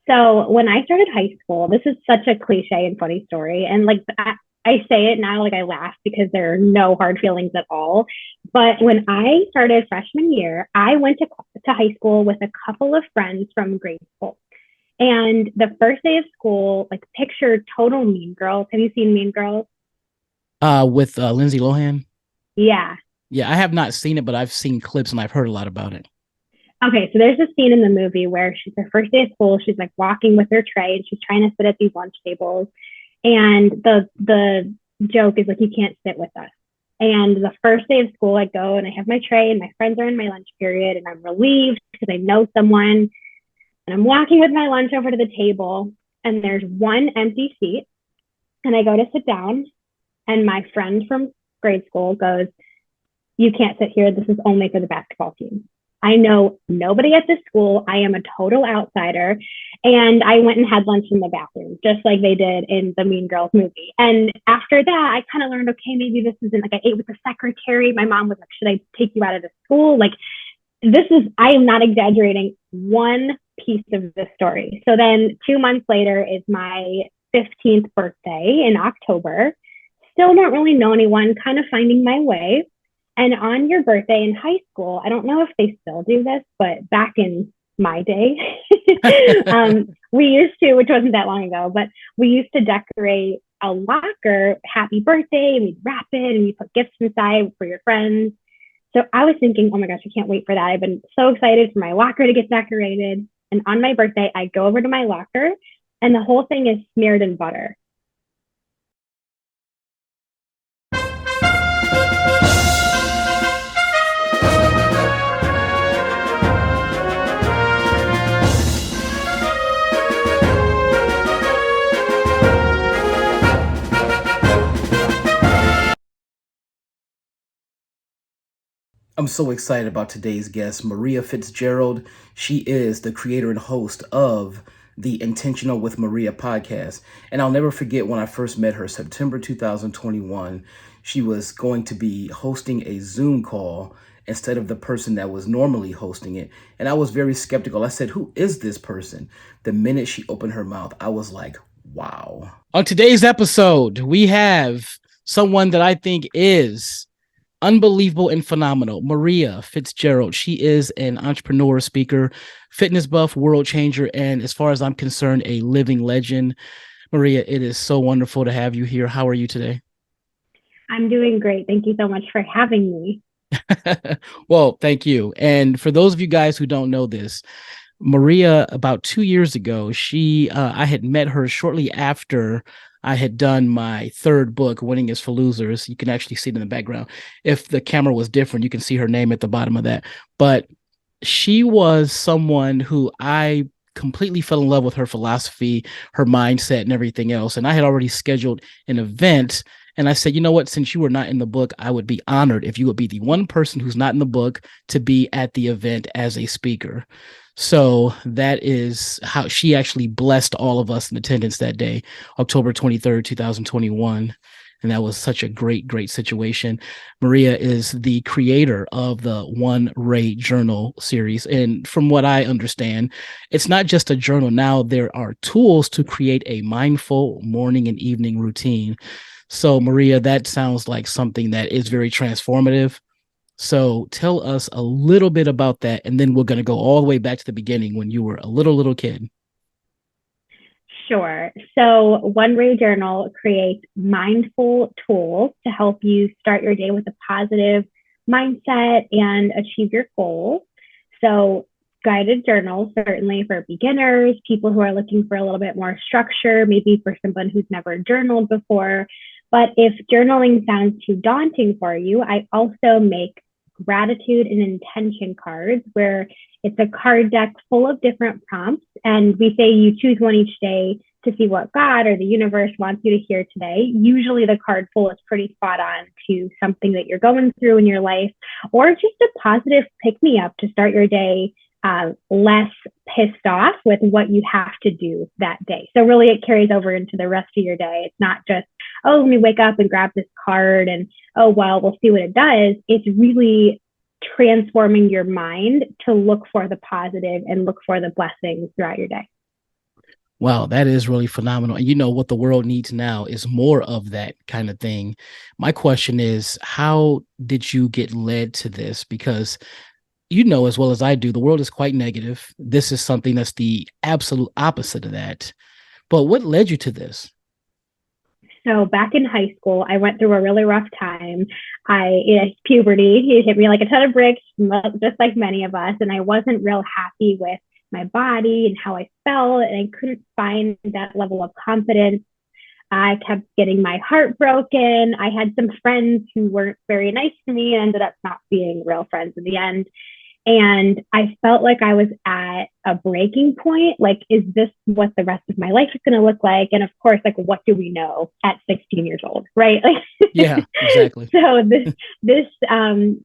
So when I started high school, this is such a cliche and funny story. And like I say it now, like I laugh because there are no hard feelings at all. But when I started freshman year, I went to high school with a couple of friends from grade school. And the first day of school, like picture total Mean Girls. Have you seen Mean Girls? With Lindsay Lohan. Yeah. Yeah, I have not seen it, but I've seen clips and I've heard a lot about it. Okay, so there's a scene in the movie where she's her first day of school. She's like walking with her tray and she's trying to sit at these lunch tables. And the joke is like, you can't sit with us. And the first day of school, I go and I have my tray and my friends are in my lunch period and I'm relieved because I know someone. And I'm walking with my lunch over to the table and there's one empty seat. And I go to sit down and my friend from grade school goes, you can't sit here. This is only for the basketball team. I know nobody at this school. I am a total outsider. And I went and had lunch in the bathroom, just like they did in the Mean Girls movie. And after that, I kind of learned, okay, maybe this isn't like I ate with the secretary. My mom was like, should I take you out of the school? Like, this is, I am not exaggerating one piece of the story. So then 2 months later is my 15th birthday in October. Still don't really know anyone, kind of finding my way. And on your birthday in high school, I don't know if they still do this, but back in my day, we used to, which wasn't that long ago, but we used to decorate a locker, happy birthday, and we'd wrap it and we put gifts inside for your friends. So I was thinking, oh my gosh, I can't wait for that. I've been so excited for my locker to get decorated. And on my birthday, I go over to my locker and the whole thing is smeared in butter. I'm so excited about today's guest, Maria Fitzgerald. She is the creator and host of the Intentional with Maria podcast. And I'll never forget when I first met her, September 2021. She was going to be hosting a Zoom call instead of the person that was normally hosting it. And I was very skeptical. I said, who is this person? The minute she opened her mouth, I was like, wow. On today's episode, we have someone that I think is unbelievable and phenomenal. Maria Fitzgerald. She is an entrepreneur, speaker, fitness buff, world changer, and as far as I'm concerned, a living legend. Maria, it is so wonderful to have you here. How are you today? I'm doing great. Thank you so much for having me. Well, thank you. And for those of you guys who don't know this, Maria, about 2 years ago, I had met her shortly after I had done my third book, Winning is for Losers. You can actually see it in the background. If the camera was different, you can see her name at the bottom of that. But she was someone who I completely fell in love with, her philosophy, her mindset, and everything else. And I had already scheduled an event. And I said, you know what, since you were not in the book, I would be honored if you would be the one person who's not in the book to be at the event as a speaker. So that is how she actually blessed all of us in attendance that day, October 23rd, 2021. And that was such a great, great situation. Maria is the creator of the One Ray Journal series. And from what I understand, it's not just a journal. Now there are tools to create a mindful morning and evening routine. So, Maria, that sounds like something that is very transformative. So tell us a little bit about that, and then we're going to go all the way back to the beginning when you were a little kid. Sure. So, One Ray Journal creates mindful tools to help you start your day with a positive mindset and achieve your goals. So, guided journals, certainly for beginners, people who are looking for a little bit more structure, maybe for someone who's never journaled before. But if journaling sounds too daunting for you, I also make gratitude and intention cards where it's a card deck full of different prompts. And we say you choose one each day to see what God or the universe wants you to hear today. Usually the card pull is pretty spot on to something that you're going through in your life, or just a positive pick me up to start your day less pissed off with what you have to do that day. So really it carries over into the rest of your day. It's not just, oh, let me wake up and grab this card and, oh, well, we'll see what it does. It's really transforming your mind to look for the positive and look for the blessings throughout your day. Wow, that is really phenomenal. And you know what the world needs now is more of that kind of thing. My question is, how did you get led to this? Because you know as well as I do, the world is quite negative. This is something that's the absolute opposite of that. But what led you to this? So back in high school, I went through a really rough time. Puberty, it hit me like a ton of bricks, just like many of us. And I wasn't real happy with my body and how I felt. And I couldn't find that level of confidence. I kept getting my heart broken. I had some friends who weren't very nice to me and ended up not being real friends in the end. And I felt like I was at a breaking point. Like, is this what the rest of my life is going to look like? And of course, like, what do we know at 16 years old, right? Yeah, exactly. So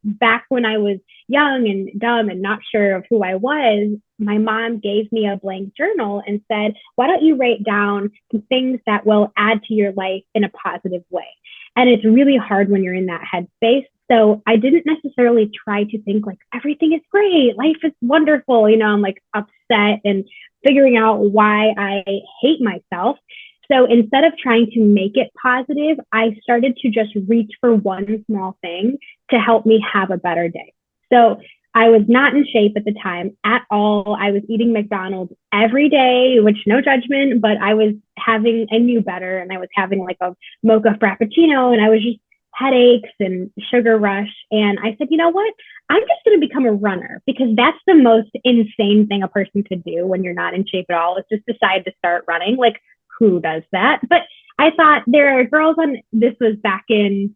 back when I was young and dumb and not sure of who I was, my mom gave me a blank journal and said, why don't you write down some things that will add to your life in a positive way? And it's really hard when you're in that headspace. So I didn't necessarily try to think like everything is great, life is wonderful. I'm like upset and figuring out why I hate myself. So instead of trying to make it positive, I started to just reach for one small thing to help me have a better day. So I was not in shape at the time at all. I was eating McDonald's every day, which no judgment, but I knew better, and I was having like a mocha frappuccino, and I was just headaches and sugar rush. And I said, you know what? I'm just going to become a runner, because that's the most insane thing a person could do when you're not in shape at all, is just decide to start running. Like, who does that? But I thought there are girls this was back in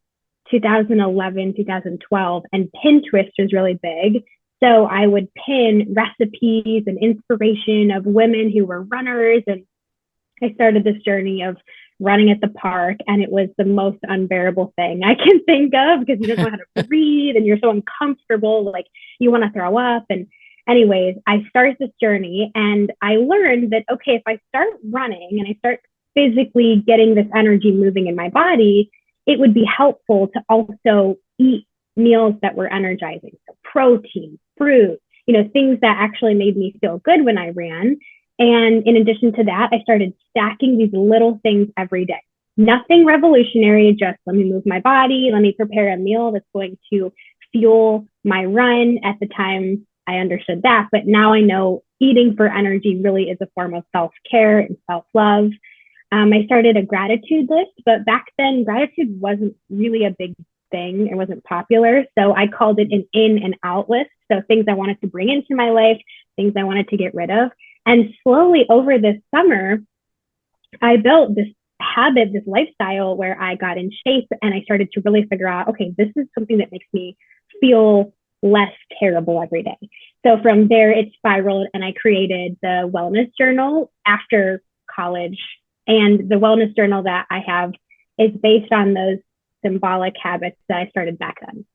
2011, 2012, and Pinterest was really big. So I would pin recipes and inspiration of women who were runners. And I started this journey of running at the park, and it was the most unbearable thing I can think of, because you don't know how to breathe and you're so uncomfortable, like you want to throw up. And anyways, I started this journey, and I learned that, okay, if I start running and I start physically getting this energy moving in my body, it would be helpful to also eat meals that were energizing. So protein, fruit, things that actually made me feel good when I ran. And in addition to that, I started stacking these little things every day. Nothing revolutionary, just let me move my body, let me prepare a meal that's going to fuel my run. At the time, I understood that, but now I know eating for energy really is a form of self-care and self-love. I started a gratitude list, but back then gratitude wasn't really a big thing. It wasn't popular. So I called it an in and out list. So things I wanted to bring into my life, things I wanted to get rid of. And slowly over this summer, I built this habit, this lifestyle where I got in shape, and I started to really figure out, okay, this is something that makes me feel less terrible every day. So from there, it spiraled, and I created the wellness journal after college. And the wellness journal that I have is based on those symbolic habits that I started back then.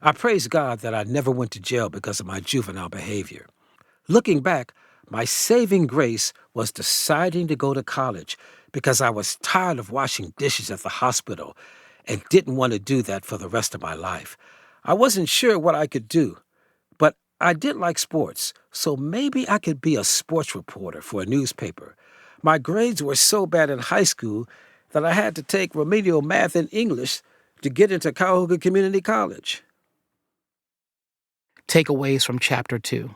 I praise God that I never went to jail because of my juvenile behavior. Looking back, my saving grace was deciding to go to college because I was tired of washing dishes at the hospital and didn't want to do that for the rest of my life. I wasn't sure what I could do, but I did like sports, so maybe I could be a sports reporter for a newspaper. My grades were so bad in high school that I had to take remedial math and English to get into Cuyahoga Community College. Takeaways from chapter 2.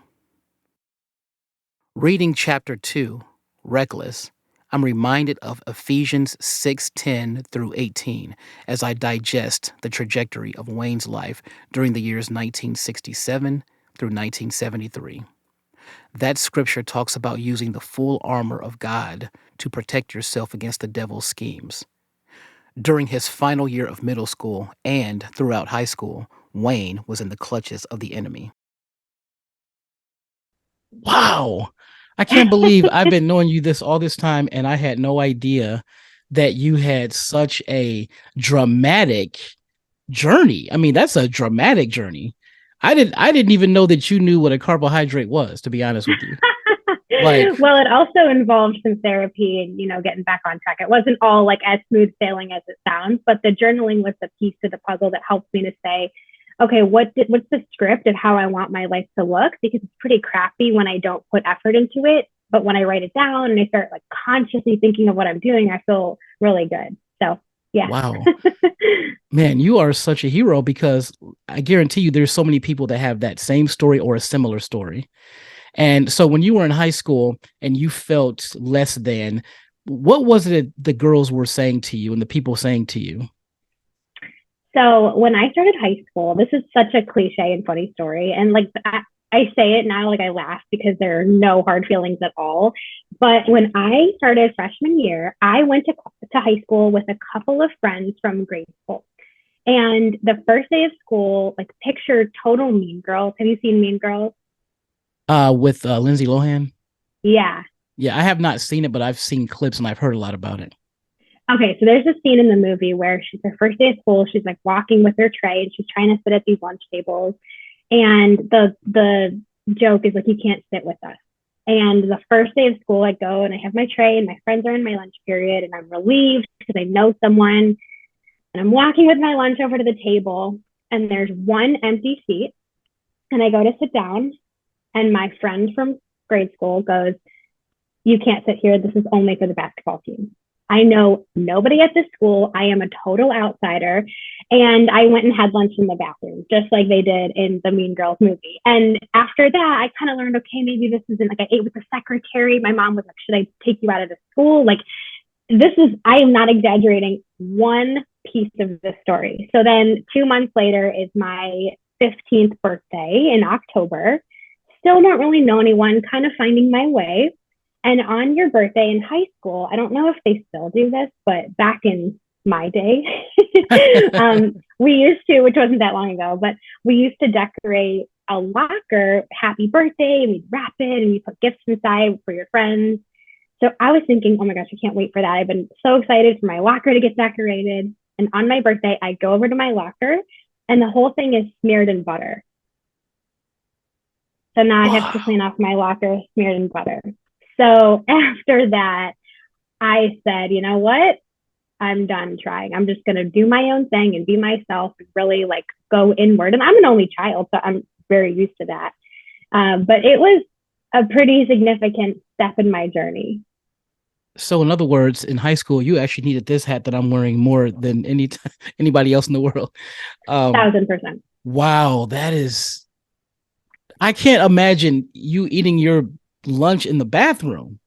Reading chapter 2, Reckless, I'm reminded of Ephesians 6:10 through 18 as I digest the trajectory of Wayne's life during the years 1967 through 1973. That scripture talks about using the full armor of God to protect yourself against the devil's schemes. During his final year of middle school and throughout high school, Wayne was in the clutches of the enemy. Wow. I can't believe I've been knowing you all this time, and I had no idea that you had such a dramatic journey. I mean, that's a dramatic journey. I didn't even know that you knew what a carbohydrate was, to be honest with you. Well, it also involved some therapy and, getting back on track. It wasn't all like as smooth sailing as it sounds, but the journaling was the piece to the puzzle that helped me to say, okay, what's the script of how I want my life to look? Because it's pretty crappy when I don't put effort into it. But when I write it down and I start like consciously thinking of what I'm doing, I feel really good. So yeah. Wow. Man, you are such a hero because I guarantee you there's so many people that have that same story or a similar story. And so when you were in high school and you felt less than, what was it the girls were saying to you and the people saying to you? So when I started high school, this is such a cliche and funny story. And like I say it now, like I laugh because there are no hard feelings at all. But when I started freshman year, I went to high school with a couple of friends from grade school. And the first day of school, like picture total Mean Girls. Have you seen Mean Girls? With Lindsay Lohan. Yeah. Yeah, I have not seen it, but I've seen clips and I've heard a lot about it. Okay, so there's a scene in the movie where she's her first day of school. She's like walking with her tray and she's trying to sit at these lunch tables. And the joke is like, you can't sit with us. And the first day of school, I go and I have my tray and my friends are in my lunch period and I'm relieved because I know someone. And I'm walking with my lunch over to the table and there's one empty seat. And I go to sit down and my friend from grade school goes, you can't sit here. This is only for the basketball team. I know nobody at this school. I am a total outsider. And I went and had lunch in the bathroom, just like they did in the Mean Girls movie. And after that, I kind of learned, okay, maybe this isn't like I ate with the secretary. My mom was like, should I take you out of the school? Like I am not exaggerating one piece of the story. So then 2 months later is my 15th birthday in October. Still don't really know anyone, kind of finding my way. And on your birthday in high school, I don't know if they still do this, but back in my day, we used to, which wasn't that long ago, but we used to decorate a locker, happy birthday, and we'd wrap it and we put gifts inside for your friends. So I was thinking, oh my gosh, I can't wait for that. I've been so excited for my locker to get decorated. And on my birthday, I go over to my locker and the whole thing is smeared in butter. So now I have to clean off my locker smeared in butter. So after that, I said, you know what? I'm done trying. I'm just going to do my own thing and be myself and really like go inward. And I'm an only child, so I'm very used to that. But it was a pretty significant step in my journey. So in other words, in high school, you actually needed this hat that I'm wearing more than anybody else in the world. 1,000%. Wow, I can't imagine you eating your lunch in the bathroom.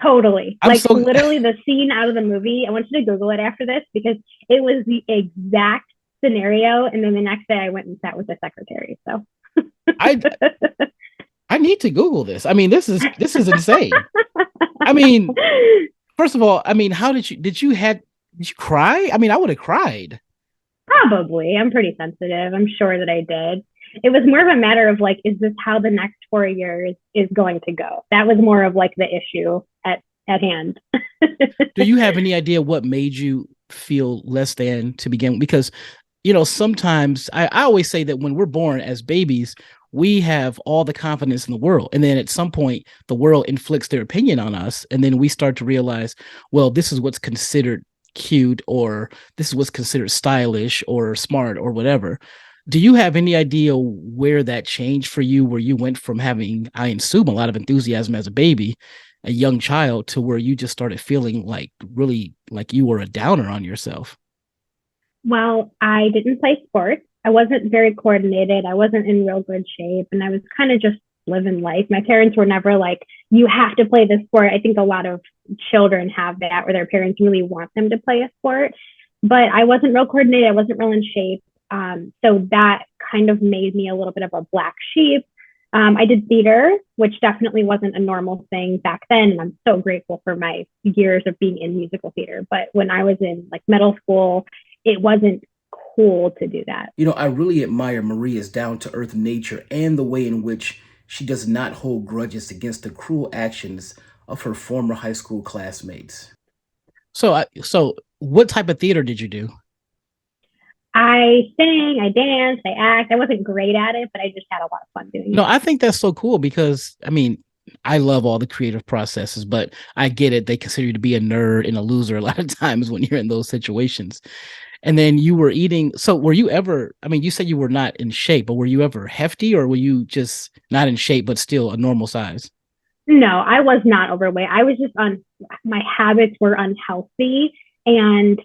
Totally. Literally the scene out of the movie. I want you to Google it after this because it was the exact scenario. And then the next day I went and sat with the secretary. So I need to Google this. I mean, this is insane. I mean, first of all, I mean, how did you cry? I mean, I would have cried. Probably. I'm pretty sensitive. I'm sure that I did. It was more of a matter of like, is this how the next 4 years is going to go? That was more of like the issue at hand. Do you have any idea what made you feel less than to begin with? Because, sometimes I always say that when we're born as babies, we have all the confidence in the world. And then at some point, the world inflicts their opinion on us. And then we start to realize, well, this is what's considered cute, or this is what's considered stylish or smart or whatever. Do you have any idea where that changed for you, where you went from having, I assume, a lot of enthusiasm as a baby, a young child, to where you just started feeling like really like you were a downer on yourself? Well, I didn't play sports. I wasn't very coordinated. I wasn't in real good shape. And I was kind of just living life. My parents were never like, you have to play this sport. I think a lot of children have that where their parents really want them to play a sport. But I wasn't real coordinated. I wasn't real in shape. So that kind of made me a little bit of a black sheep. I did theater, which definitely wasn't a normal thing back then. And I'm so grateful for my years of being in musical theater. But when I was in like middle school, it wasn't cool to do that. I really admire Maria's down-to-earth nature and the way in which she does not hold grudges against the cruel actions of her former high school classmates. So what type of theater did you do? I sing, I dance, I act. I wasn't great at it, but I just had a lot of fun doing it. No, I think that's so cool because, I mean, I love all the creative processes, but I get it. They consider you to be a nerd and a loser a lot of times when you're in those situations. And then you were eating. So were you ever, I mean, you said you were not in shape, but were you ever hefty, or were you just not in shape, but still a normal size? No, I was not overweight. I was just my habits were unhealthy. And,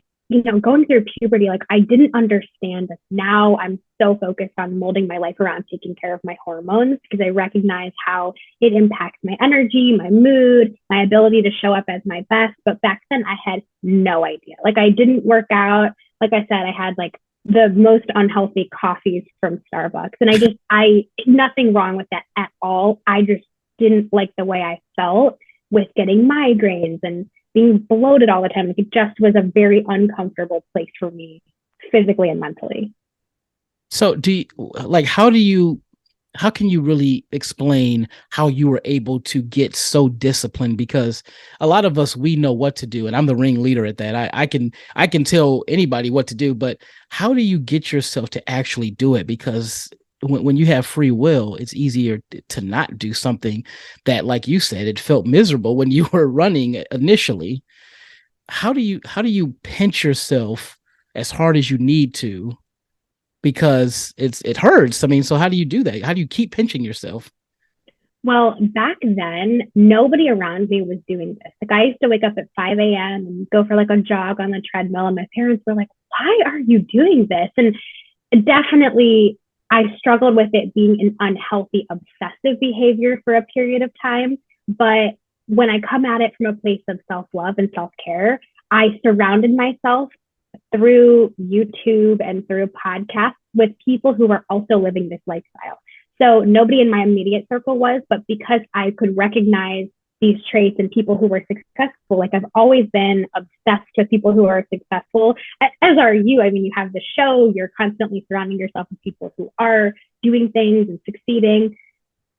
going through puberty, like I didn't understand that. Now I'm so focused on molding my life around taking care of my hormones because I recognize how it impacts my energy, my mood, my ability to show up as my best. But back then I had no idea. Like I didn't work out. Like I said, I had like the most unhealthy coffees from Starbucks. And nothing wrong with that at all. I just didn't like the way I felt with getting migraines and being bloated all the time. Like it just was a very uncomfortable place for me physically and mentally. So how can you really explain how you were able to get so disciplined? Because a lot of us, we know what to do, and I'm the ringleader at that. I can tell anybody what to do, but how do you get yourself to actually do it? Because when you have free will, it's easier to not do something that, like you said, it felt miserable when you were running initially. How do you pinch yourself as hard as you need to, because it hurts? I mean, so how do you do that? How do you keep pinching yourself? Well, back then, nobody around me was doing this. Like I used to wake up at 5 a.m. and go for like a jog on the treadmill. And my parents were like, why are you doing this? And definitely, I struggled with it being an unhealthy, obsessive behavior for a period of time. But when I come at it from a place of self love and self care, I surrounded myself through YouTube and through podcasts with people who are also living this lifestyle. So nobody in my immediate circle was, but because I could recognize these traits in people who were successful, like I've always been obsessed with people who are successful, as are you. I mean, you have the show, you're constantly surrounding yourself with people who are doing things and succeeding.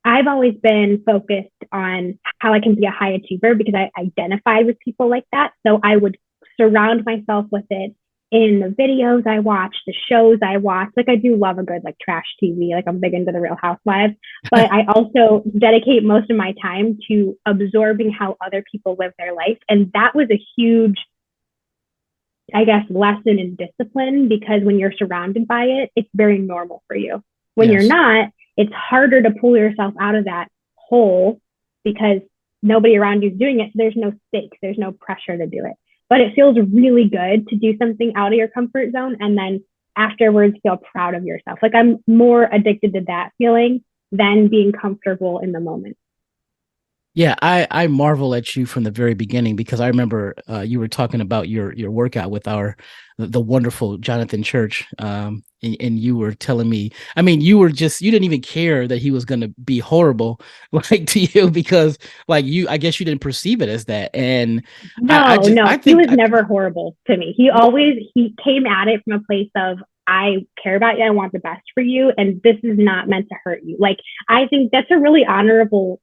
I've always been focused on how I can be a high achiever because I identified with people like that. So I would surround myself with it in the videos I watch, the shows I watch. Like I do love a good like trash TV. Like I'm big into the Real Housewives, but I also dedicate most of my time to absorbing how other people live their life. And that was a huge, I guess, lesson in discipline because when you're surrounded by it, it's very normal for you. When you're Yes. not, it's harder to pull yourself out of that hole because nobody around you is doing it. So there's no stakes, there's no pressure to do it. But it feels really good to do something out of your comfort zone and then afterwards feel proud of yourself. Like I'm more addicted to that feeling than being comfortable in the moment. Yeah, I marvel at you from the very beginning, because I remember you were talking about your workout with the wonderful Jonathan Church, and you were telling me, I mean, you didn't even care that he was going to be horrible like to you, because like I guess you didn't perceive it as that. And I No, just no, I he think was never horrible to me. He came at it from a place of, I care about you. I want the best for you. And this is not meant to hurt you. Like, I think that's a really honorable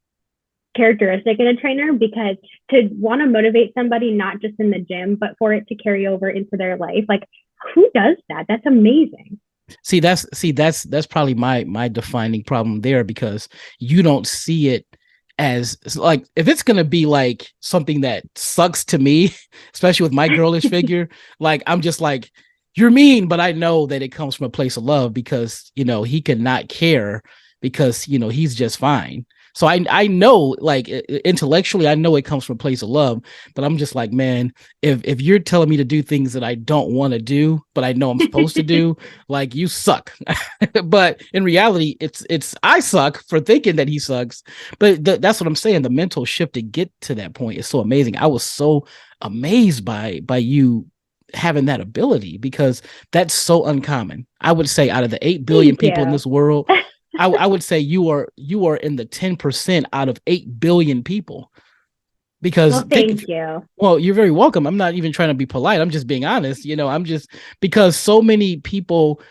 characteristic in a trainer because to want to motivate somebody, not just in the gym, but for it to carry over into their life, like who does that? That's amazing. that's probably my defining problem there, because you don't see it as like, if it's gonna be like something that sucks to me, especially with my girlish figure, like I'm just like, you're mean, but I know that it comes from a place of love, because he could not care, because he's just fine. So I know, like, intellectually, I know it comes from a place of love, but I'm just like, man, if you're telling me to do things that I don't want to do, but I know I'm supposed to do, like, you suck. But in reality, it's I suck for thinking that he sucks. But that's what I'm saying. The mental shift to get to that point is so amazing. I was so amazed by you having that ability, because that's so uncommon. I would say out of the 8 billion Thank people in you. this world, I would say you are in the 10% out of 8 billion people. Because Well, thank you. well, you're very welcome. I'm not even trying to be polite. I'm just being honest. I'm just, because so many people,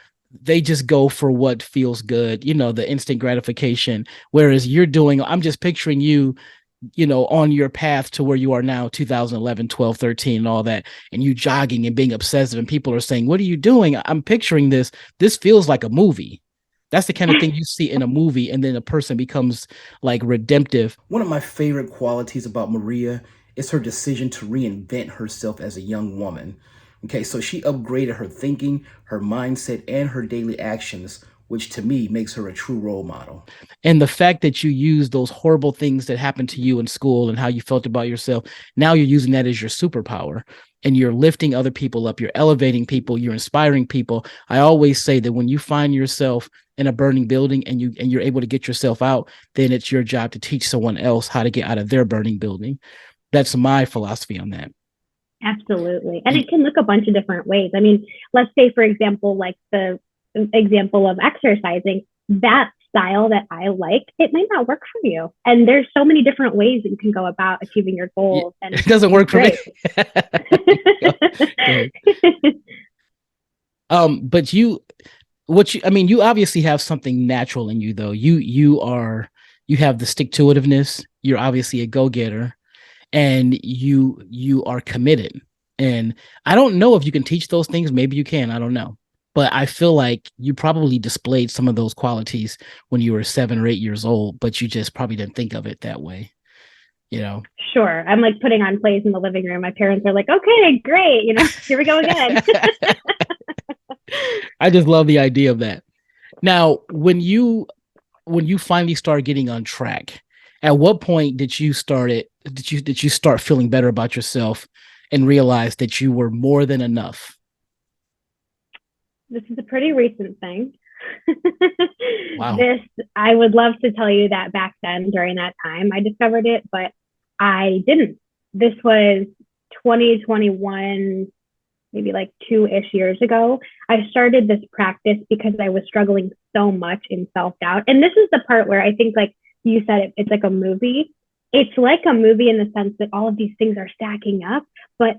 they just go for what feels good, the instant gratification. Whereas I'm just picturing you, on your path to where you are now, 2011, 12, 13, and all that, and you jogging and being obsessive, and people are saying, what are you doing? I'm picturing this. This feels like a movie. That's the kind of thing you see in a movie, and then a person becomes like redemptive. One of my favorite qualities about Maria is her decision to reinvent herself as a young woman. Okay, so she upgraded her thinking, her mindset, and her daily actions, which to me makes her a true role model. And the fact that you use those horrible things that happened to you in school and how you felt about yourself, now you're using that as your superpower, and you're lifting other people up, you're elevating people, you're inspiring people. I always say that when you find yourself in a burning building and you're able to get yourself out, then it's your job to teach someone else how to get out of their burning building. That's my philosophy on that. Absolutely. And it can look a bunch of different ways. I mean, let's say, for example, like the example of exercising, that style that I like, it might not work for you. And there's so many different ways that you can go about achieving your goals. And it doesn't work for me. But you obviously have something natural in you, though. You have the stick-to-itiveness. You're obviously a go-getter, and you are committed. And I don't know if you can teach those things. Maybe you can. I don't know. But I feel like you probably displayed some of those qualities when you were 7 or 8 years old, but you just probably didn't think of it that way. Sure. I'm like putting on plays in the living room. My parents are like, okay, great. Here we go again. I just love the idea of that. Now, when you finally start getting on track, at what point did you start feeling better about yourself and realize that you were more than enough? This is a pretty recent thing. Wow. I would love to tell you that back then during that time I discovered it, but I didn't. This was 2021, maybe like 2-ish years ago. I started this practice because I was struggling so much in self-doubt. And this is the part where I think, like you said, it's like a movie. It's like a movie in the sense that all of these things are stacking up, but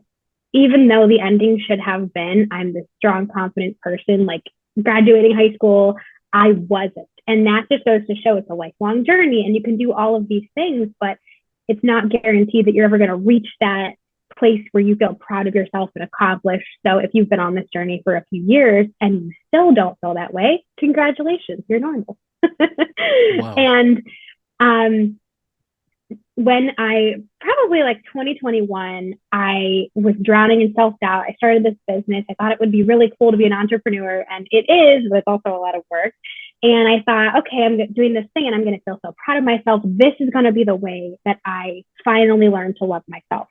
even though the ending should have been, I'm this strong, confident person, like graduating high school, I wasn't. And that just goes to show it's a lifelong journey, and you can do all of these things, but it's not guaranteed that you're ever going to reach that place where you feel proud of yourself and accomplished. So if you've been on this journey for a few years and you still don't feel that way, congratulations, you're normal. Wow. And when I probably like 2021, I was drowning in self-doubt. I started this business. I thought it would be really cool to be an entrepreneur, and it is, but it's also a lot of work. And I thought, okay, I'm doing this thing and I'm going to feel so proud of myself. This is going to be the way that I finally learn to love myself.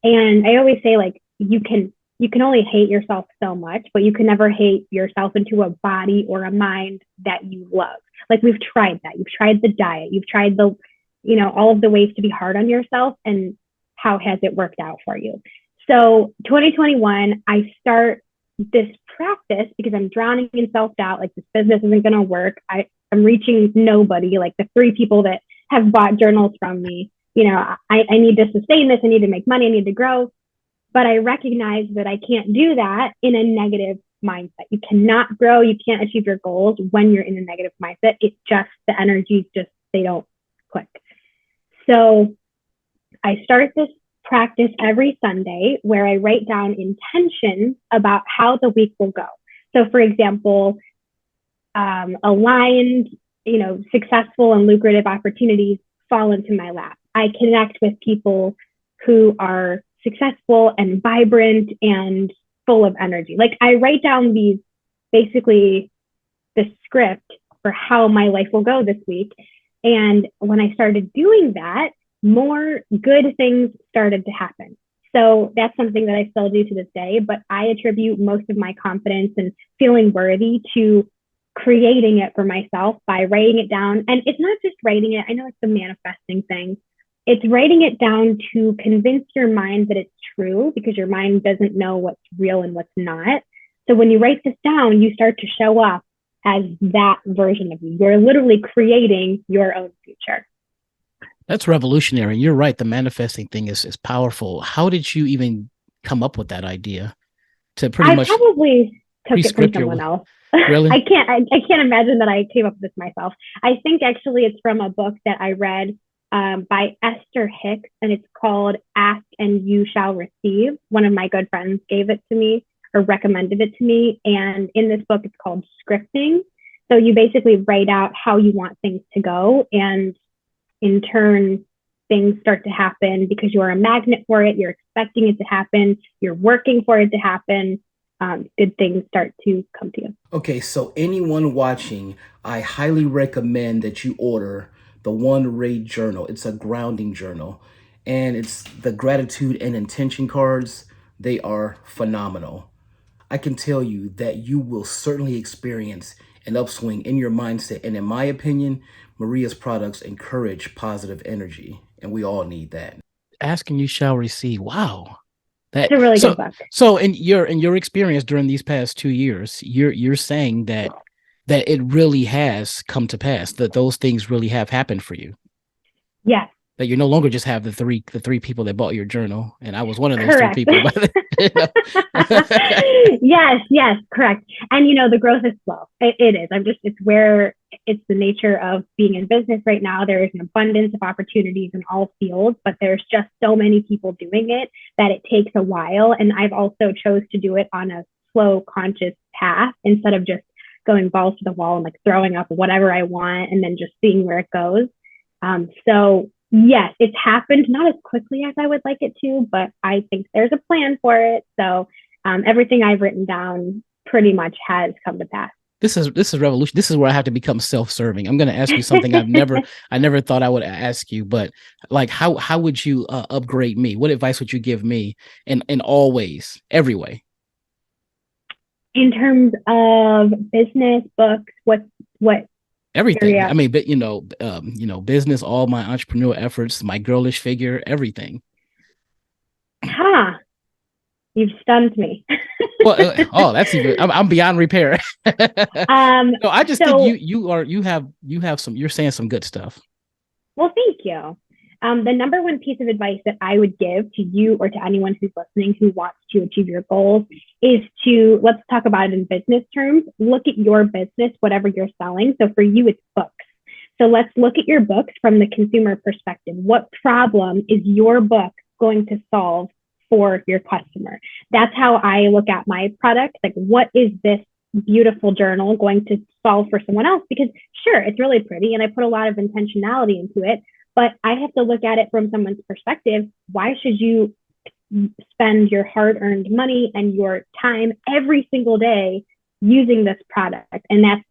And I always say, like, you can only hate yourself so much, but you can never hate yourself into a body or a mind that you love. Like, we've tried that. You've tried the diet. You've tried all of the ways to be hard on yourself, and how has it worked out for you? So 2021, I start this practice because I'm drowning in self-doubt. Like, this business isn't going to work. I'm reaching nobody, like the 3 people that have bought journals from me. I need to sustain this. I need to make money. I need to grow. But I recognize that I can't do that in a negative mindset. You cannot grow. You can't achieve your goals when you're in a negative mindset. It's just the energies, they don't click. So I start this practice every Sunday where I write down intentions about how the week will go. So, for example, aligned, successful and lucrative opportunities fall into my lap. I connect with people who are successful and vibrant and full of energy. Like, I write down basically the script for how my life will go this week. And when I started doing that, more good things started to happen. So that's something that I still do to this day, but I attribute most of my confidence and feeling worthy to creating it for myself by writing it down. And it's not just writing it. I know it's the manifesting thing. It's writing it down to convince your mind that it's true, because your mind doesn't know what's real and what's not. So when you write this down, you start to show up as that version of you. You're literally creating your own future. That's revolutionary. You're right. The manifesting thing is powerful. How did you even come up with that idea to pretty much? I probably took it from someone else. Really? I can't imagine that I came up with this myself. I think actually it's from a book that I read by Esther Hicks, and it's called Ask and You Shall Receive. One of my good friends gave it to me or recommended it to me. And in this book, it's called Scripting. So you basically write out how you want things to go, and in turn, things start to happen because you are a magnet for it. You're expecting it to happen. You're working for it to happen. Good things start to come to you. Okay, so anyone watching, I highly recommend that you order the One Ray Journal. It's a grounding journal, and it's the gratitude and intention cards. They are phenomenal. I can tell you that you will certainly experience an upswing in your mindset. And in my opinion, Maria's products encourage positive energy, and we all need that. Ask and you shall receive. Wow. It's a really good book. So in your experience during these past 2 years, you're saying that it really has come to pass, that those things really have happened for you. Yes. That you no longer just have the three people that bought your journal, and I was one of those Correct. 3 people. Yes, correct. And the growth is slow. It is. It's the nature of being in business right now. There is an abundance of opportunities in all fields, but there's just so many people doing it that it takes a while. And I've also chose to do it on a slow, conscious path instead of just going balls to the wall and like throwing up whatever I want and then just seeing where it goes. So yes, it's happened not as quickly as I would like it to, but I think there's a plan for it. So everything I've written down pretty much has come to pass. This is revolution. This is where I have to become self-serving. I'm going to ask you something I never thought I would ask you, but like how would you upgrade me? What advice would you give me in all ways, every way? In terms of business, books, what everything area? I mean, but business, all my entrepreneurial efforts, my girlish figure, everything. You've stunned me. Well, that's even. I'm beyond repair. No, I just think you have some. You're saying some good stuff. Well, thank you. The number one piece of advice that I would give to you or to anyone who's listening who wants to achieve your goals is to, let's talk about it in business terms. Look at your business, whatever you're selling. So for you, it's books. So let's look at your books from the consumer perspective. What problem is your book going to solve for your customer? That's how I look at my product. Like, what is this beautiful journal going to solve for someone else? Because sure, it's really pretty and I put a lot of intentionality into it, but I have to look at it from someone's perspective. Why should you spend your hard-earned money and your time every single day using this product? And that's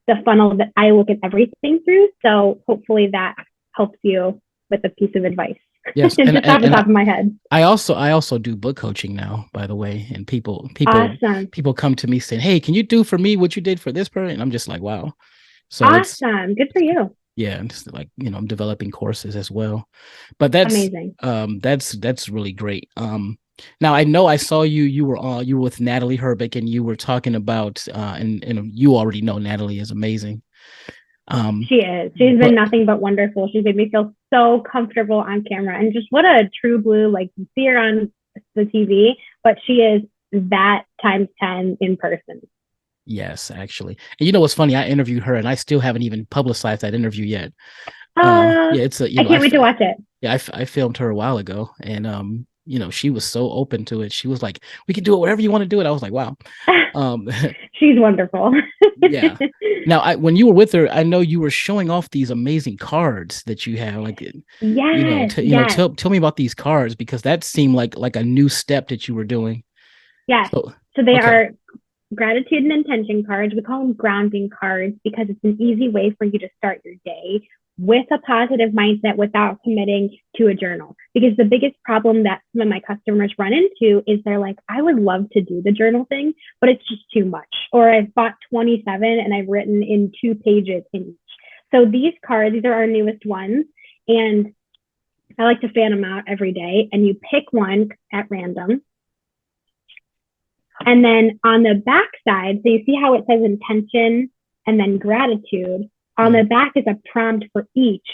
the funnel that I look at everything through. So hopefully that helps you with a piece of advice. Yes, and just off the top of my head. I also do book coaching now, by the way, and people Awesome. People come to me saying, "Hey, can you do for me what you did for this person?" And I'm just like, "Wow!" So awesome, good for you. Yeah, and just like I'm developing courses as well, but that's amazing. That's really great. Now I know I saw you were with Natalie Herbeck, and you were talking about and you already know Natalie is amazing. She is. She's been nothing but wonderful. She's made me feel so comfortable on camera, and just what a true blue. Like, you see her on the TV, but she is that times 10 in person. Yes, actually. And you know what's funny? I interviewed her, and I still haven't even publicized that interview yet. Yeah, it's I can't wait to watch it. Yeah, I filmed her a while ago, and she was so open to it. She was like, "We can do it whatever you want to do it." I was like, "Wow." She's wonderful. Yeah. Now, when you were with her, I know you were showing off these amazing cards that you have. Like, yes, tell me about these cards, because that seemed like a new step that you were doing. Yeah. So they are gratitude and intention cards. We call them grounding cards because it's an easy way for you to start your day with a positive mindset without committing to a journal. Because the biggest problem that some of my customers run into is they're like, I would love to do the journal thing, but it's just too much. Or I've bought 27 and I've written in 2 pages in each. So these cards, these are our newest ones. And I like to fan them out every day. And you pick one at random. And then on the back side, so you see how it says intention and then gratitude. On the back is a prompt for each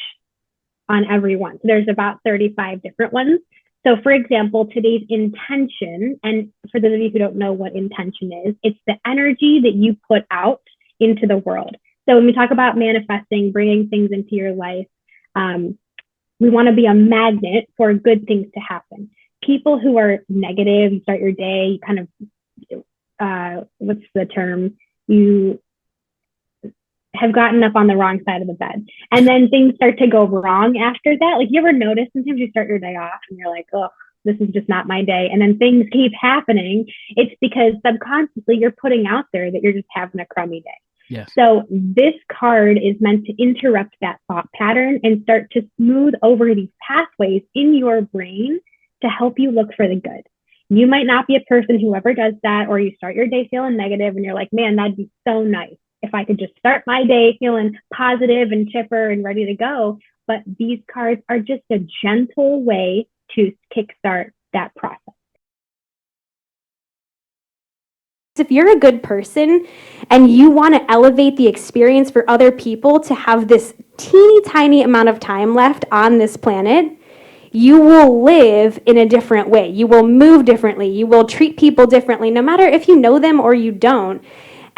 on every one. So there's about 35 different ones. So for example, today's intention, and for those of you who don't know what intention is, it's the energy that you put out into the world. So when we talk about manifesting, bringing things into your life, we want to be a magnet for good things to happen. People who are negative, you start your day, you kind of, what's the term? You have gotten up on the wrong side of the bed. And then things start to go wrong after that. Like, you ever notice sometimes you start your day off and you're like, oh, this is just not my day. And then things keep happening. It's because subconsciously you're putting out there that you're just having a crummy day. Yes. So this card is meant to interrupt that thought pattern and start to smooth over these pathways in your brain to help you look for the good. You might not be a person who ever does that, or you start your day feeling negative and you're like, man, that'd be so nice if I could just start my day feeling positive and chipper and ready to go. But these cards are just a gentle way to kickstart that process. If you're a good person and you want to elevate the experience for other people to have this teeny tiny amount of time left on this planet, you will live in a different way. You will move differently. You will treat people differently, no matter if you know them or you don't.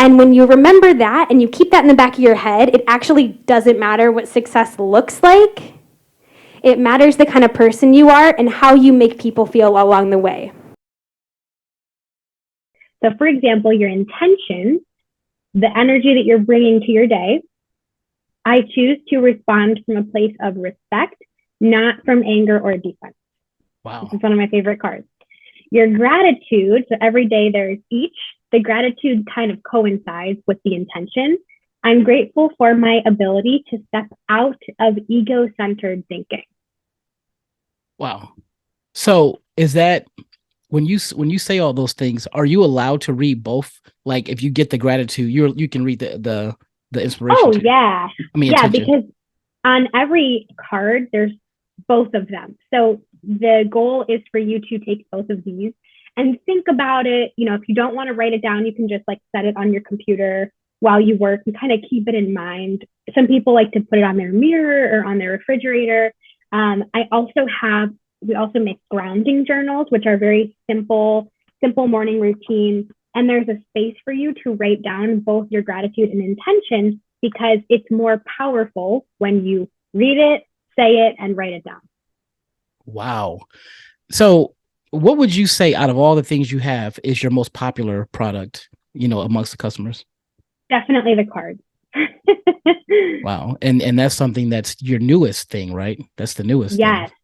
And when you remember that and you keep that in the back of your head, it actually doesn't matter what success looks like. It matters the kind of person you are and how you make people feel along the way. So, for example, your intention, the energy that you're bringing to your day, I choose to respond from a place of respect, not from anger or defense. Wow. This is one of my favorite cards. Your gratitude, so every day there's each. The gratitude kind of coincides with the intention. I'm grateful for my ability to step out of ego-centered thinking. Wow. So is that when you say all those things, are you allowed to read both? Like, if you get the gratitude, you can read the inspiration. Oh, too. yeah. I mean, yeah, intention. because on every card, there's both of them. So the goal is for you to take both of these and think about it. You know, if you don't want to write it down, you can just like set it on your computer while you work and kind of keep it in mind. Some people like to put it on their mirror or on their refrigerator. We also make grounding journals, which are very simple morning routine. And there's a space for you to write down both your gratitude and intention, because it's more powerful when you read it, say it, and write it down. Wow. So what would you say out of all the things you have is your most popular product, amongst the customers? Definitely the cards. Wow. And that's something that's your newest thing, right? That's the newest Yes. thing.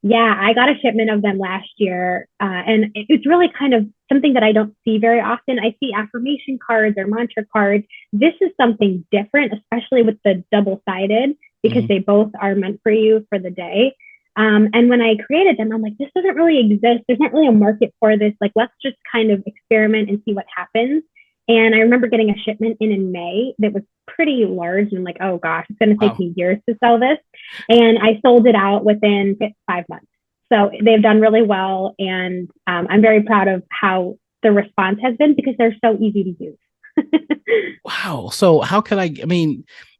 Yeah, I got a shipment of them last year. And it's really kind of something that I don't see very often. I see affirmation cards or mantra cards. This is something different, especially with the double-sided, because they both are meant for you for the day. And when I created them, I'm like, this doesn't really exist. There's not really a market for this. Like, let's just kind of experiment and see what happens. And I remember getting a shipment in May that was pretty large. And I'm like, oh gosh, it's going to take me years to sell this. And I sold it out within 5 months. So they've done really well. And I'm very proud of how the response has been, because they're so easy to use. Wow. So how can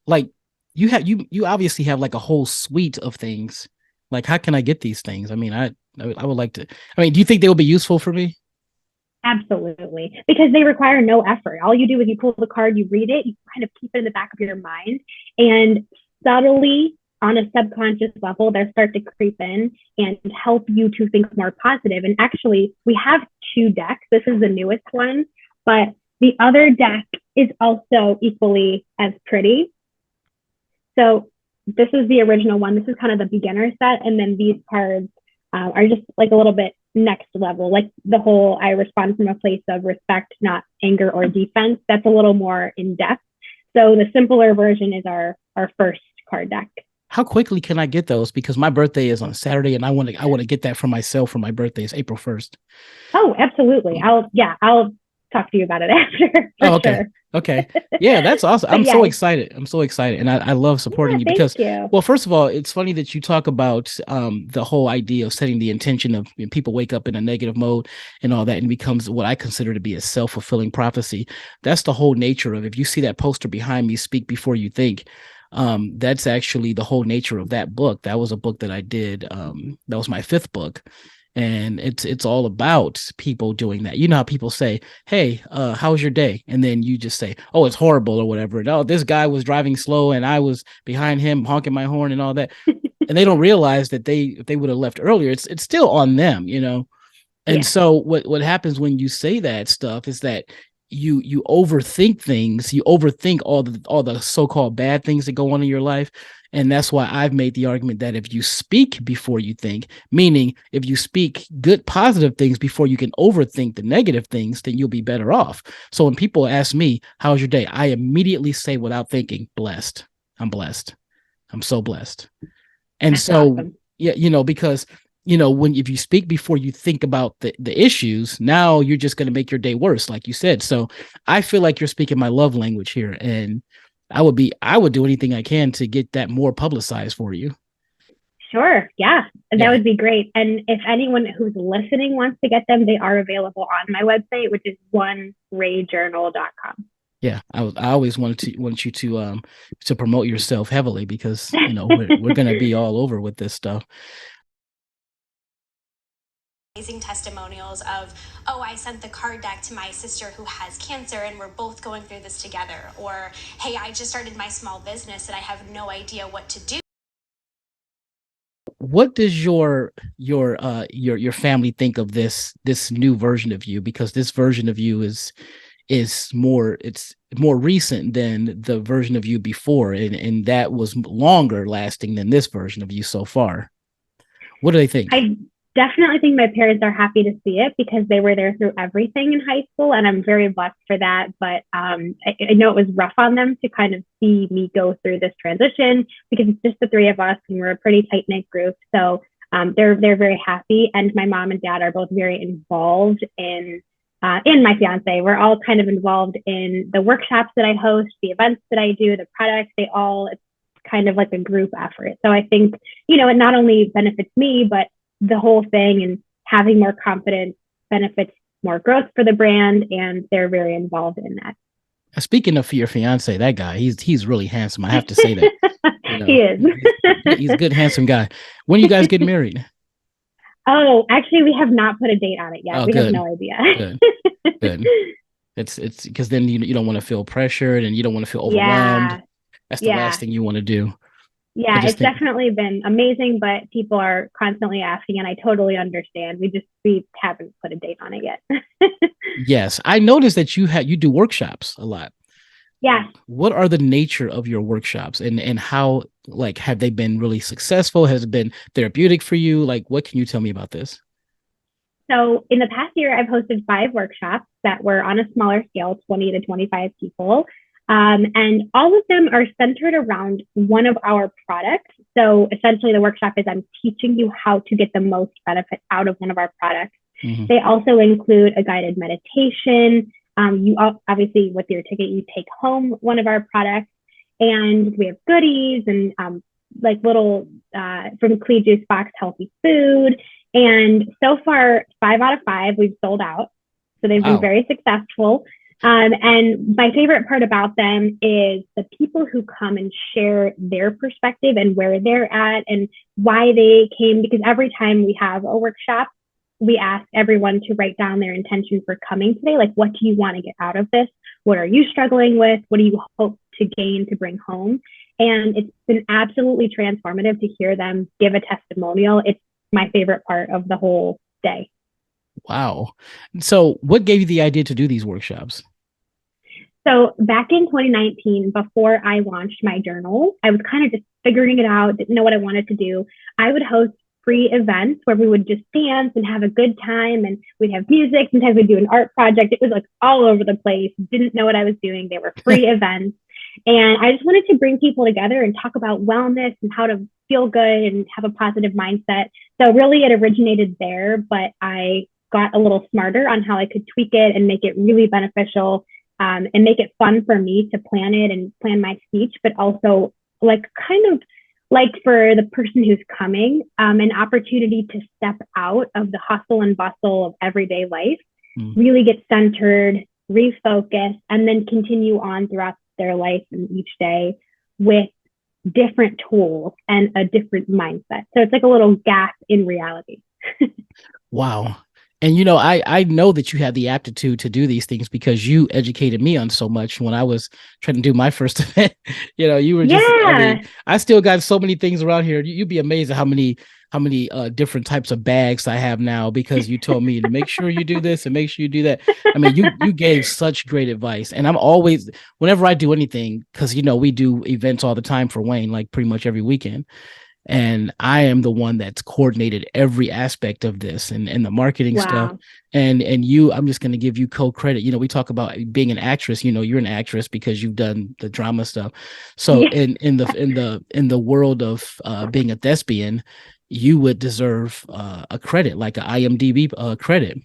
like you obviously have like a whole suite of things. Like, how can I get these things? I mean, I would like to, do you think they will be useful for me? Absolutely. Because they require no effort. All you do is you pull the card, you read it, you kind of keep it in the back of your mind, and subtly, on a subconscious level, they'll start to creep in and help you to think more positive. And actually, we have 2 decks. This is the newest one, but the other deck is also equally as pretty. So this is the original one. This is kind of the beginner set. And then these cards are just like a little bit next level, like the whole I respond from a place of respect, not anger or defense. That's a little more in depth. So the simpler version is our first card deck. How quickly can I get those? Because my birthday is on Saturday, and I want to get that for myself for my birthday. It's April 1st. Oh, absolutely. I'll talk to you about it after. Sure. Okay. Yeah, that's awesome. I'm so excited. And I love supporting you because, well, first of all, it's funny that you talk about the whole idea of setting the intention of people wake up in a negative mode and all that, and becomes what I consider to be a self-fulfilling prophecy. That's the whole nature of, if you see that poster behind me, Speak Before You Think, that's actually the whole nature of that book. That was a book that I did. That was my 5th book. And it's all about people doing that. You know how people say, hey, how was your day? And then you just say, oh, it's horrible or whatever. And, oh, this guy was driving slow and I was behind him honking my horn and all that. And they don't realize that if they would have left earlier, it's still on them, And so what happens when you say that stuff is that you overthink things. You overthink all the so-called bad things that go on in your life. And that's why I've made the argument that if you speak before you think, meaning if you speak good, positive things before you can overthink the negative things, then you'll be better off. So when people ask me, how's your day? I immediately say without thinking, blessed. I'm blessed. I'm so blessed. And That's so, awesome. yeah, because, if you speak before you think about the issues, now you're just going to make your day worse, like you said. So I feel like you're speaking my love language here. And I would do anything I can to get that more publicized for you. Sure. Yeah, that Yeah. would be great. And if anyone who's listening wants to get them, they are available on my website, which is onerayjournal.com. Yeah, I always want you to promote yourself heavily because we're gonna be all over with this stuff. Amazing testimonials of, oh, I sent the card back to my sister who has cancer and we're both going through this together. Or, hey, I just started my small business and I have no idea what to do. What does your family think of this new version of you? Because this version of you is more recent than the version of you before, and that was longer lasting than this version of you so far. What do they think? I definitely think my parents are happy to see it because they were there through everything in high school, and I'm very blessed for that. But I know it was rough on them to kind of see me go through this transition because it's just the three of us and we're a pretty tight knit group. So they're very happy, and my mom and dad are both very involved in my fiance. We're all kind of involved in the workshops that I host, the events that I do, the products. It's kind of like a group effort. So I think it not only benefits me, but the whole thing, and having more confidence benefits more growth for the brand, and they're very involved in that. Speaking of your fiance, that guy, he's really handsome. I have to say that. He is. He's a good, handsome guy. When you guys get married? Oh, actually, we have not put a date on it yet. We have no idea. Good. It's because then you don't want to feel pressured and you don't want to feel overwhelmed. Yeah. That's the last thing you want to do. Yeah, it's definitely been amazing, but people are constantly asking, and I totally understand. We haven't put a date on it yet. Yes, I noticed that you do workshops a lot. Yeah. What are the nature of your workshops, and how, like, have they been really successful? Has it been therapeutic for you? Like, what can you tell me about this? So in the past year, I've hosted 5 workshops that were on a smaller scale, 20 to 25 people. And all of them are centered around one of our products. So essentially the workshop is I'm teaching you how to get the most benefit out of one of our products. Mm-hmm. They also include a guided meditation. You obviously, with your ticket, you take home one of our products, and we have goodies and like little from Clee Juice Box healthy food. And so far, 5 out of 5 we've sold out. So they've been very successful. And my favorite part about them is the people who come and share their perspective and where they're at and why they came. Because every time we have a workshop, we ask everyone to write down their intention for coming today. Like, what do you want to get out of this? What are you struggling with? What do you hope to gain to bring home? And it's been absolutely transformative to hear them give a testimonial. It's my favorite part of the whole day. Wow. So what gave you the idea to do these workshops? So back in 2019, before I launched my journal, I was kind of just figuring it out, didn't know what I wanted to do. I would host free events where we would just dance and have a good time, and we'd have music. Sometimes we'd do an art project. It was like all over the place. Didn't know what I was doing. They were free events. And I just wanted to bring people together and talk about wellness and how to feel good and have a positive mindset. So really it originated there, but I got a little smarter on how I could tweak it and make it really beneficial, and make it fun for me to plan it and plan my speech, but also kind of like for the person who's coming, an opportunity to step out of the hustle and bustle of everyday life, really get centered, refocus, and then continue on throughout their life and each day with different tools and a different mindset. So it's like a little gap in reality. Wow. And, I know that you have the aptitude to do these things because you educated me on so much when I was trying to do my first event. You were just, I still got so many things around here. You'd be amazed at how many different types of bags I have now because you told me to make sure you do this and make sure you do that. I mean, you gave such great advice, and I'm always, whenever I do anything, because we do events all the time for Wayne, like pretty much every weekend. And I am the one that's coordinated every aspect of this and the marketing stuff. Wow. And I'm just going to give you co-credit. We talk about being an actress. You're an actress because you've done the drama stuff. So Yeah. in the world of being a thespian, you would deserve a credit, like an IMDb credit.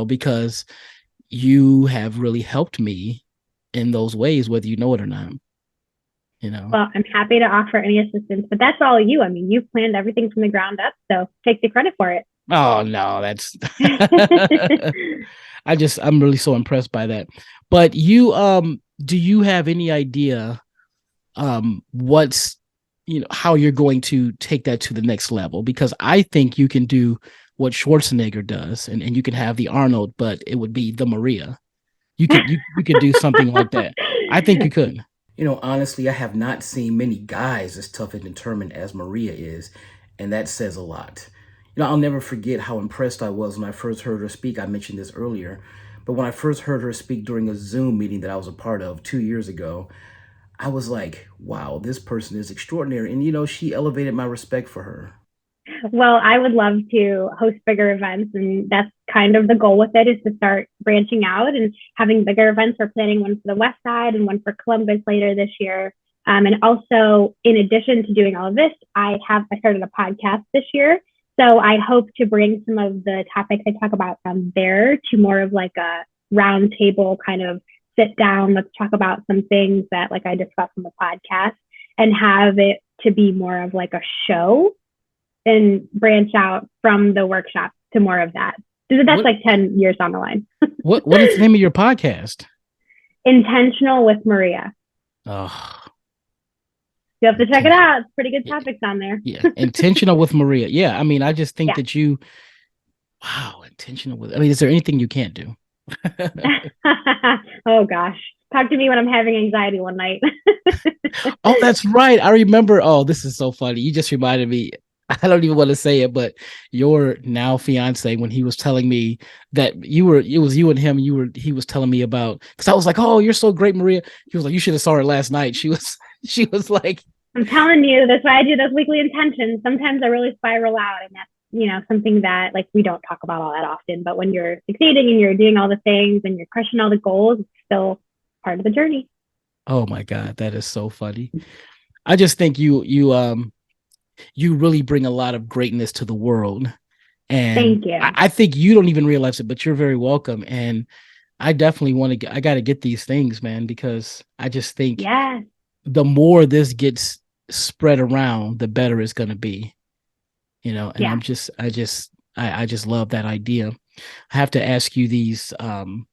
Because you have really helped me in those ways, whether you know it or not. Well, I'm happy to offer any assistance, but that's all you. I mean, you planned everything from the ground up, so take the credit for it. Oh no, that's I'm really so impressed by that. But do you have any idea what's how you're going to take that to the next level? Because I think you can do what Schwarzenegger does, and you can have the Arnold, but it would be the Maria. You could do something like that. I think you could. Honestly, I have not seen many guys as tough and determined as Maria is, and that says a lot. I'll never forget how impressed I was when I first heard her speak. I mentioned this earlier, but when I first heard her speak during a Zoom meeting that I was a part of 2 years ago, I was like, wow, this person is extraordinary. And, she elevated my respect for her. Well, I would love to host bigger events, and that's kind of the goal with it, is to start branching out and having bigger events. We're planning one for the West Side and one for Columbus later this year. And also, in addition to doing all of this, I started a podcast this year. So I hope to bring some of the topics I talk about from there to more of like a round table kind of sit down. Let's talk about some things that like I discussed on the podcast, and have it to be more of like a show and branch out from the workshop to more of that. That's like 10 years down the line. What is the name of your podcast? Intentional with Maria. Oh, you have to check it out. It's pretty good topics on there. Yeah. Intentional with Maria. Yeah. I mean, I just think that intentional with, is there anything you can't do? Oh gosh. Talk to me when I'm having anxiety one night. Oh, that's right. I remember. Oh, this is so funny. You just reminded me. I don't even want to say it, but your now fiance, when he was telling me that it was you and him, he was telling me about, because I was like, oh, you're so great, Maria. He was like, you should have saw her last night. She was like, I'm telling you, that's why I do those weekly intentions. Sometimes I really spiral out, and that's, something that like we don't talk about all that often, but when you're succeeding and you're doing all the things and you're crushing all the goals, it's still part of the journey. Oh my God, that is so funny. I just think you really bring a lot of greatness to the world. And thank you. I think you don't even realize it, but you're very welcome. And I definitely I got to get these things, man, because I just think the more this gets spread around, the better it's going to be, and I just love that idea. I have to ask you these, on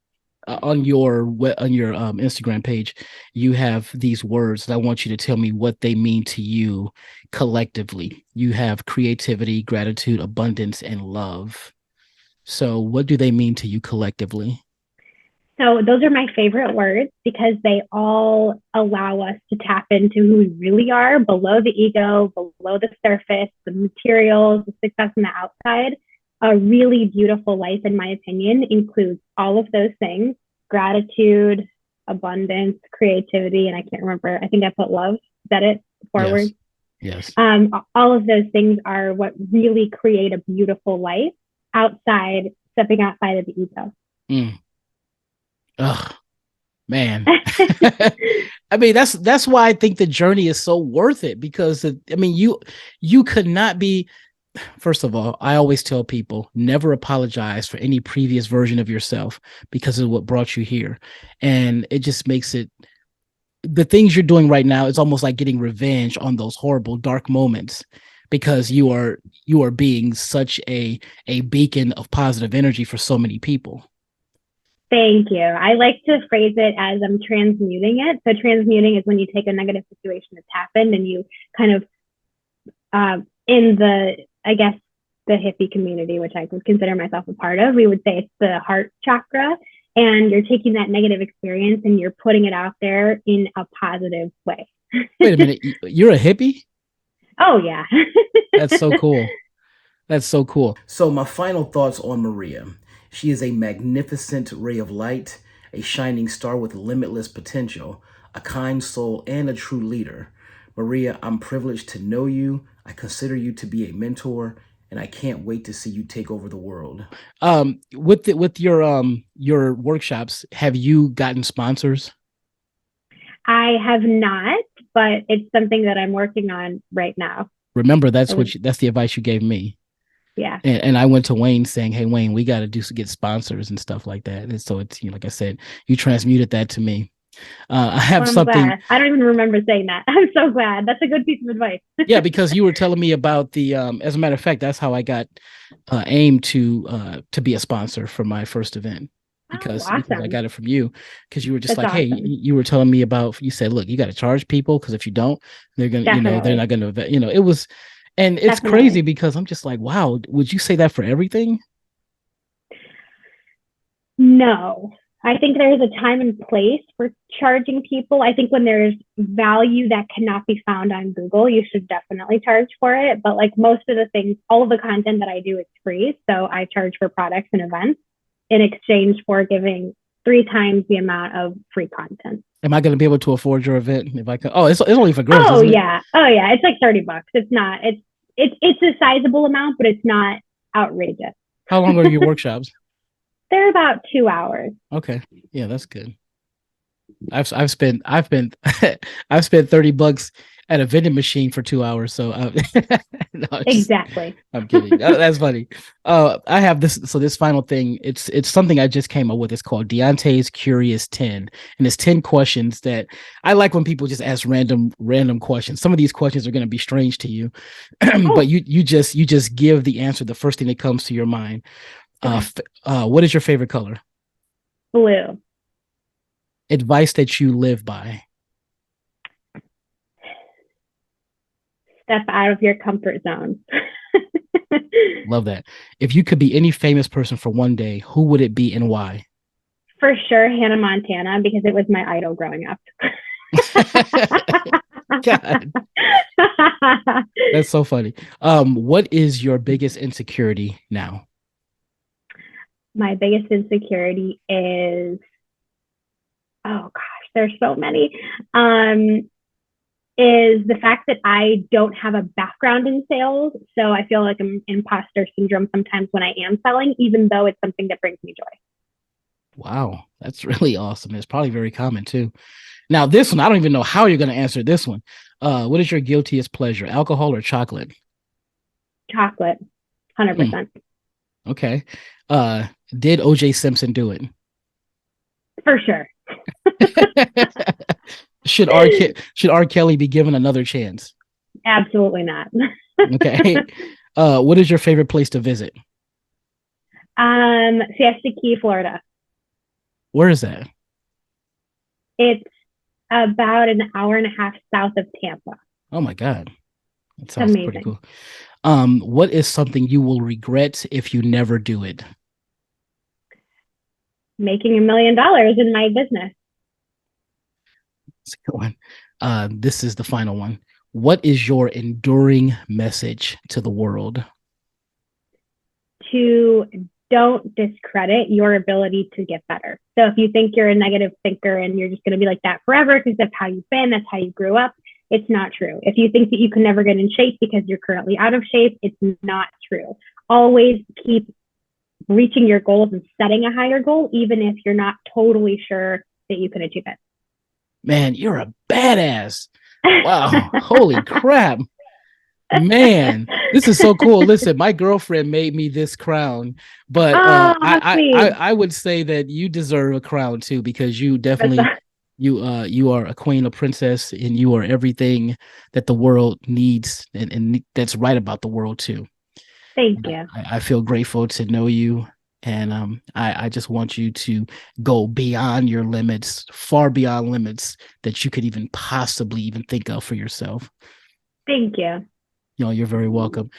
your Instagram page, you have these words that I want you to tell me what they mean to you collectively. You have creativity, gratitude, abundance, and love. So what do they mean to you collectively? So those are my favorite words because they all allow us to tap into who we really are below the ego, below the surface, the materials, the success on the outside. A really beautiful life, in my opinion, includes all of those things: gratitude, abundance, creativity, and I can't remember. I think I put love. Is that it? Forward. Yes. All of those things are what really create a beautiful life stepping outside of the ego. Mm. Oh, man. I mean, that's why I think the journey is so worth it, because you could not be. First of all, I always tell people, never apologize for any previous version of yourself, because of what brought you here. And it just makes it, the things you're doing right now, it's almost like getting revenge on those horrible, dark moments, because you are being such a beacon of positive energy for so many people. Thank you. I like to phrase it as I'm transmuting it. So transmuting is when you take a negative situation that's happened and you kind of, in the hippie community, which I would consider myself a part of, we would say it's the heart chakra. And you're taking that negative experience and you're putting it out there in a positive way. Wait a minute. You're a hippie? Oh, yeah. That's so cool. That's so cool. So my final thoughts on Maria. She is a magnificent ray of light, a shining star with limitless potential, a kind soul, and a true leader. Maria, I'm privileged to know you. I consider you to be a mentor, and I can't wait to see you take over the world. With your workshops, have you gotten sponsors? I have not, but it's something that I'm working on right now. Remember, that's the advice you gave me. Yeah. And I went to Wayne saying, "Hey, Wayne, we got to get sponsors and stuff like that." And so it's, like I said, you transmuted that to me. I have something. Glad. I don't even remember saying that. I'm so glad. That's a good piece of advice. Yeah, because you were telling me about the. As a matter of fact, that's how I got AIM to be a sponsor for my first event. Because I got it from you, because you were just hey, you were telling me about. You said, look, you got to charge people, because if you don't, they're gonna, they're not gonna, it was. And it's crazy because I'm just like, wow, would you say that for everything? No, I think there's a time and place for charging people. I think when there's value that cannot be found on Google, you should definitely charge for it. But like most of the things, all of the content that I do is free. So I charge for products and events in exchange for giving 3 times the amount of free content. Am I going to be able to afford your event if I can? Oh, it's only for girls. Oh yeah. Oh yeah. It's like $30. It's not. It's a sizable amount, but it's not outrageous. How long are your workshops? They're about 2 hours. Okay. Yeah, that's good. I've spent $30 at a vending machine for 2 hours. So no, exactly. I'm kidding. That's funny. I have this. So this final thing, it's something I just came up with. It's called Deante's Curious 10, and it's 10 questions that I like when people just ask random questions. Some of these questions are going to be strange to you, but you just give the answer, the first thing that comes to your mind. What is your favorite color? Blue. Advice that you live by. Step out of your comfort zone. Love that. If you could be any famous person for one day, who would it be and why? For sure, Hannah Montana, because it was my idol growing up. God. That's so funny. What is your biggest insecurity now? My biggest insecurity is, oh gosh, there's so many, is the fact that I don't have a background in sales. So I feel like I'm imposter syndrome sometimes when I am selling, even though it's something that brings me joy. Wow, that's really awesome. It's probably very common too. Now, this one, I don't even know how you're going to answer this one. What is your guiltiest pleasure, alcohol or chocolate? Chocolate, 100%. Okay. Did O.J. Simpson do it? For sure. Should R. Kelly be given another chance? Absolutely not. Okay. What is your favorite place to visit? Siesta Key, Florida. Where is that? It's about an hour and a half south of Tampa. Oh my God. That sounds amazing. Pretty cool. What is something you will regret if you never do it? Making $1 million in my business. That's a good one. This is the final one. What is your enduring message to the world? To don't discredit your ability to get better. So if you think you're a negative thinker and you're just going to be like that forever because that's how you've been, that's how you grew up, it's not true. If you think that you can never get in shape because you're currently out of shape, it's not true. Always keep reaching your goals and setting a higher goal, even if you're not totally sure that you can achieve it. Man, you're a badass. Wow. Holy crap. Man, this is so cool. Listen, my girlfriend made me this crown, but I would say that you deserve a crown too, because you definitely you are a queen, a princess, and you are everything that the world needs, and that's right about the world too. Thank you. I feel grateful to know you, and I just want you to go beyond your limits, far beyond limits that you could even possibly even think of for yourself. Thank you. You're very welcome.